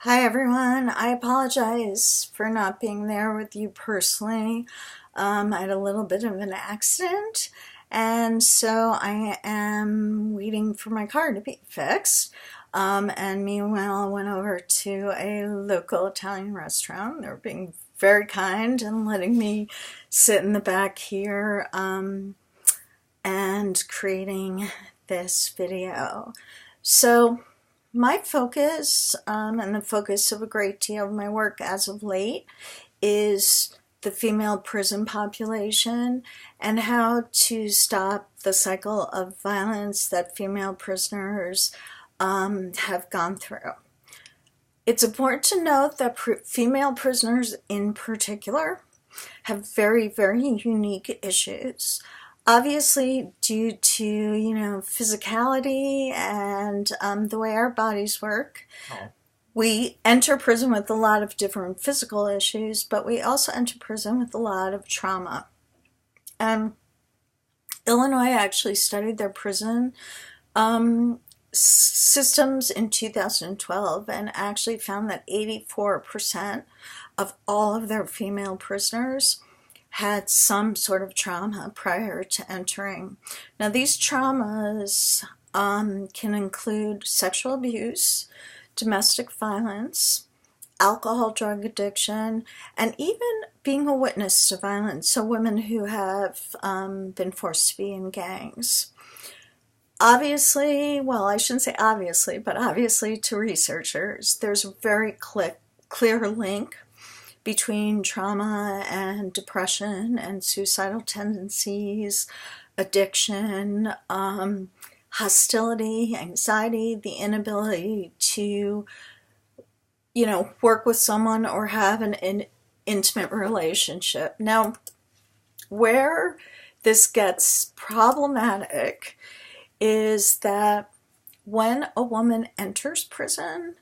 Hi everyone, I apologize for not being there with you personally. I had a little bit of an accident, and so I am waiting for my car to be fixed. And meanwhile, I went over to a local Italian restaurant. They were being very kind and letting me sit in the back here and creating this video. So, my focus, and the focus of a great deal of my work as of late, is the female prison population and how to stop the cycle of violence that female prisoners have gone through. It's important to note that female prisoners in particular have very, very unique issues. Obviously, due to, physicality and the way our bodies work, we enter prison with a lot of different physical issues, but we also enter prison with a lot of trauma. Illinois actually studied their prison systems in 2012 and actually found that 84% of all of their female prisoners had some sort of trauma prior to entering. Now, these traumas can include sexual abuse, domestic violence, alcohol, drug addiction, and even being a witness to violence. So women who have been forced to be in gangs. Obviously, well, I shouldn't say obviously, but obviously to researchers, there's a very clear link between trauma and depression and suicidal tendencies, addiction, hostility, anxiety, the inability to, work with someone or have an intimate relationship. Now, where this gets problematic is that when a woman enters prison,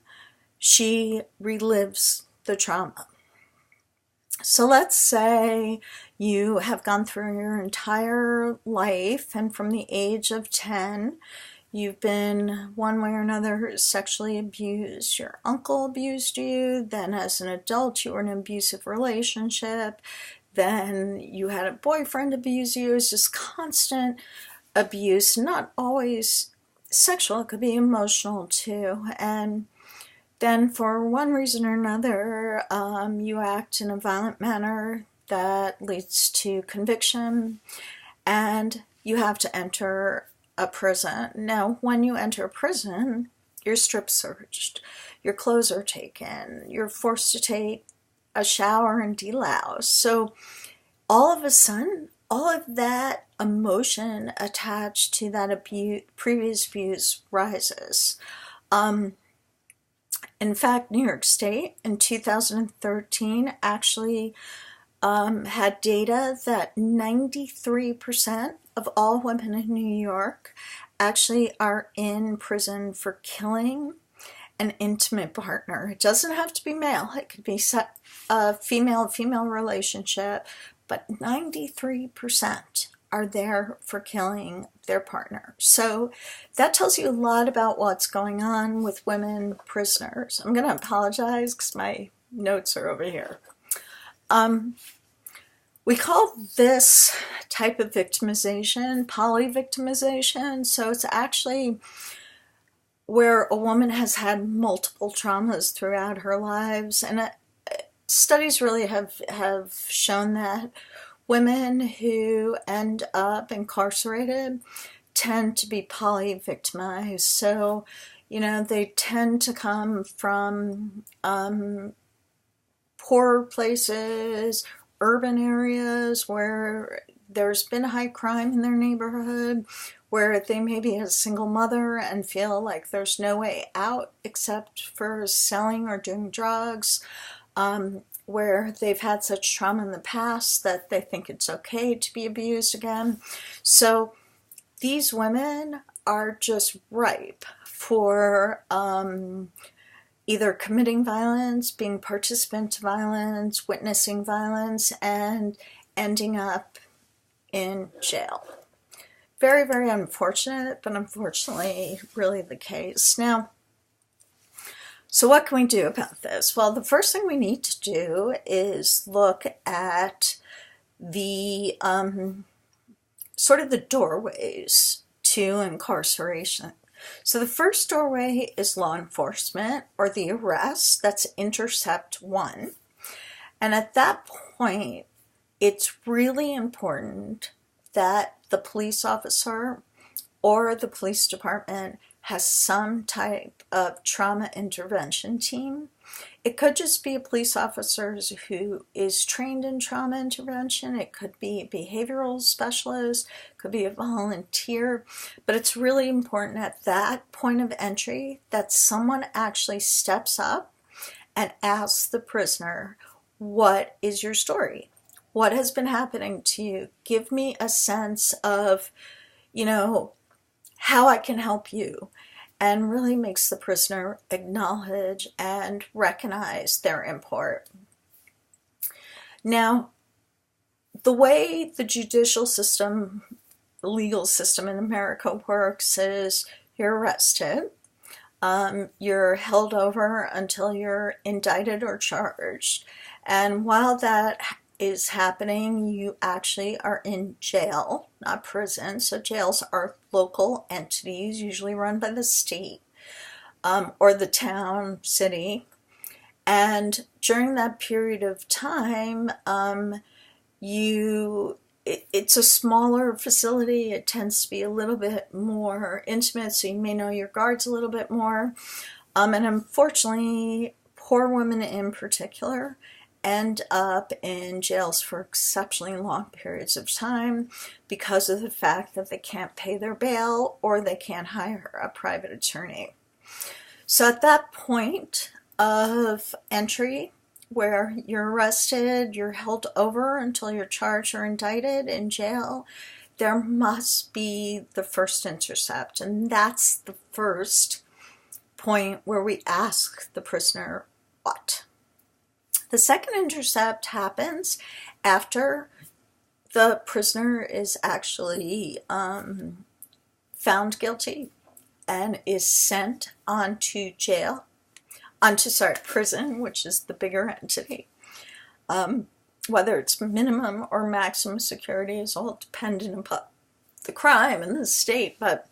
she relives the trauma. So let's say you have gone through your entire life, and from the age of 10, you've been one way or another sexually abused. Your uncle abused you, then as an adult you were in an abusive relationship, then you had a boyfriend abuse you. It's just constant abuse, not always sexual, it could be emotional too. And then for one reason or another, you act in a violent manner that leads to conviction, and you have to enter a prison. Now, when you enter a prison, you're strip searched, your clothes are taken, you're forced to take a shower and delouse. So all of a sudden, all of that emotion attached to that previous abuse rises. In fact, New York State in 2013 actually had data that 93% of all women in New York actually are in prison for killing an intimate partner. It doesn't have to be male. It could be a female-female relationship, but 93% are there for killing their partner. So that tells you a lot about what's going on with women prisoners. I'm going to apologize because my notes are over here. We call this type of victimization polyvictimization. So it's actually where a woman has had multiple traumas throughout her lives, and studies really have shown that women who end up incarcerated tend to be polyvictimized. So, they tend to come from poor places, urban areas where there's been high crime in their neighborhood, where they may be a single mother and feel like there's no way out except for selling or doing drugs, where they've had such trauma in the past that they think it's okay to be abused again. So these women are just ripe for either committing violence, being participant to violence, witnessing violence, and ending up in jail. Very, very unfortunate, but unfortunately really the case. Now, So what can we do about this? Well, the first thing we need to do is look at the sort of the doorways to incarceration. So the first doorway is law enforcement or the arrest. That's intercept one. And at that point, it's really important that the police officer or the police department has some type of trauma intervention team. It could just be a police officer who is trained in trauma intervention. It could be a behavioral specialist, it could be a volunteer, but it's really important at that point of entry that someone actually steps up and asks the prisoner, what is your story? What has been happening to you? Give me a sense of, how I can help you. And really makes the prisoner acknowledge and recognize their import. Now, the way the judicial system, the legal system in America works is you're arrested, you're held over until you're indicted or charged. And while that is happening, you actually are in jail, not prison. So jails are local entities, usually run by the state or the town, city. And during that period of time, it's a smaller facility. It tends to be a little bit more intimate, so you may know your guards a little bit more. And unfortunately, poor women in particular end up in jails for exceptionally long periods of time because of the fact that they can't pay their bail or they can't hire a private attorney. So at that point of entry, where you're arrested, you're held over until you're charged or indicted in jail, there must be the first intercept. And that's the first point where we ask the prisoner what. The second intercept happens after the prisoner is actually found guilty and is sent onto prison, which is the bigger entity. Whether it's minimum or maximum security is all dependent upon the crime and the state, but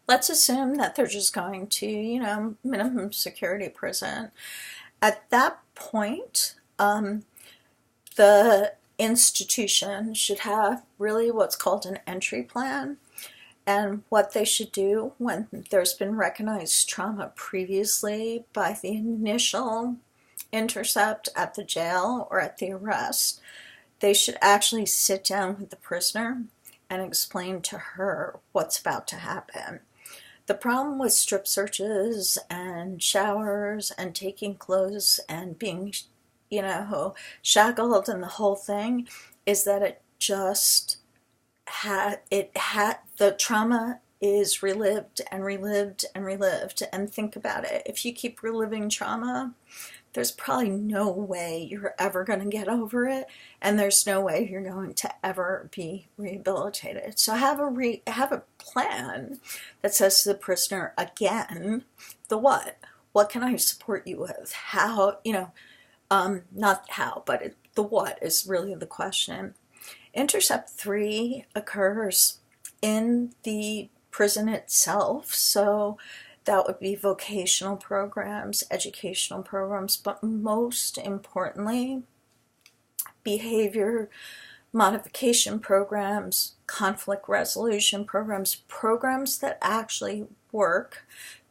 let's assume that they're just going to, minimum security prison. At that point, the institution should have really what's called an entry plan. And what they should do when there's been recognized trauma previously by the initial intercept at the jail or at the arrest, they should actually sit down with the prisoner and explain to her what's about to happen. The problem with strip searches and showers and taking clothes and being, shackled and the whole thing is that it just the trauma is relived and relived and relived. And think about it. If you keep reliving trauma, there's probably no way you're ever going to get over it, and there's no way you're going to ever be rehabilitated. So have a plan that says to the prisoner, again, the what. What can I support you with? How, not how, but the what is really the question. Intercept 3 occurs in the prison itself, so that would be vocational programs, educational programs, but most importantly, behavior modification programs, conflict resolution programs, programs that actually work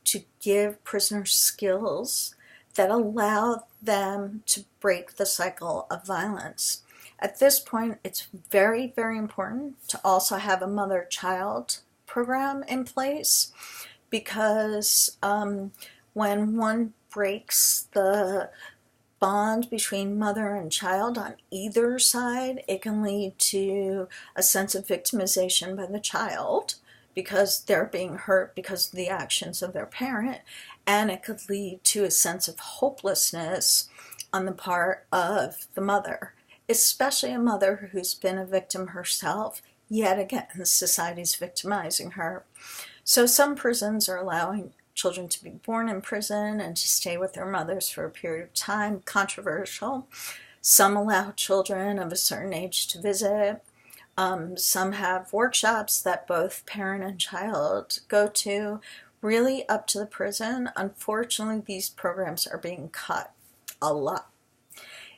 to give prisoners skills that allow them to break the cycle of violence. At this point, it's very, very important to also have a mother-child program in place, because when one breaks the bond between mother and child on either side, it can lead to a sense of victimization by the child because they're being hurt because of the actions of their parent, and it could lead to a sense of hopelessness on the part of the mother, especially a mother who's been a victim herself. Yet again, society's victimizing her. So some prisons are allowing children to be born in prison and to stay with their mothers for a period of time. Controversial. Some allow children of a certain age to visit. Some have workshops that both parent and child go to, really up to the prison. Unfortunately, these programs are being cut a lot.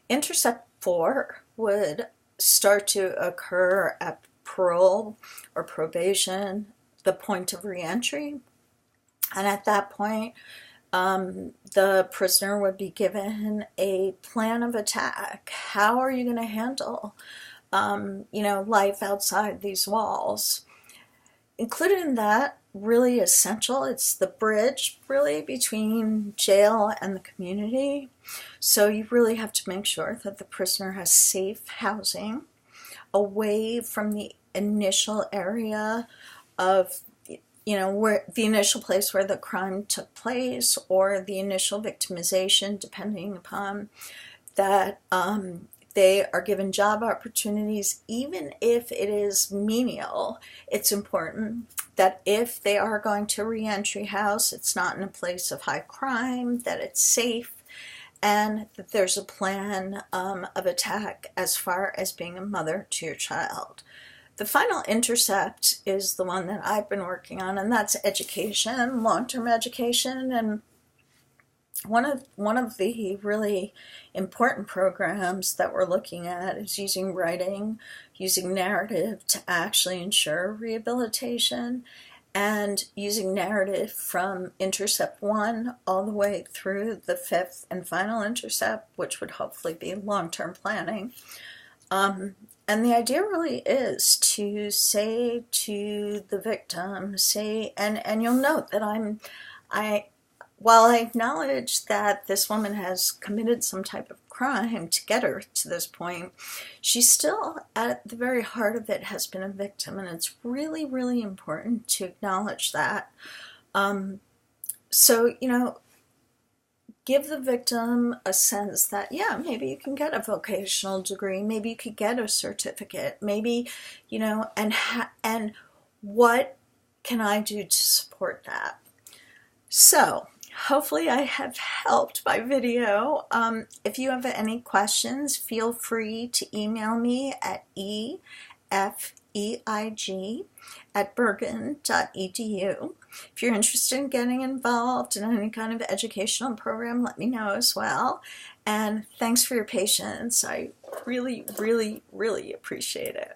Intercept 4 would start to occur at parole or probation, the point of reentry. And at that point, the prisoner would be given a plan of attack. How are you going to handle, life outside these walls? Included in that, really essential, it's the bridge, really, between jail and the community. So you really have to make sure that the prisoner has safe housing away from the initial area of, where the initial place where the crime took place, or the initial victimization, depending upon that. They are given job opportunities, even if it is menial. It's important that if they are going to a reentry house, it's not in a place of high crime, that it's safe, and that there's a plan of attack as far as being a mother to your child. The final intercept is the one that I've been working on, and that's education, long-term education. And one of the really important programs that we're looking at is using writing, using narrative to actually ensure rehabilitation, and using narrative from Intercept 1 all the way through the 5th and final intercept, which would hopefully be long-term planning. And the idea really is to say to the victim, and you'll note that while I acknowledge that this woman has committed some type of crime to get her to this point, she still, at the very heart of it, has been a victim, and it's really, really important to acknowledge that. So, give the victim a sense that, yeah, maybe you can get a vocational degree, maybe you could get a certificate, maybe, and what can I do to support that? So, hopefully I have helped by video. If you have any questions, feel free to email me at efeig@bergen.edu. If you're interested in getting involved in any kind of educational program, let me know as well. And thanks for your patience. I really, really, really appreciate it.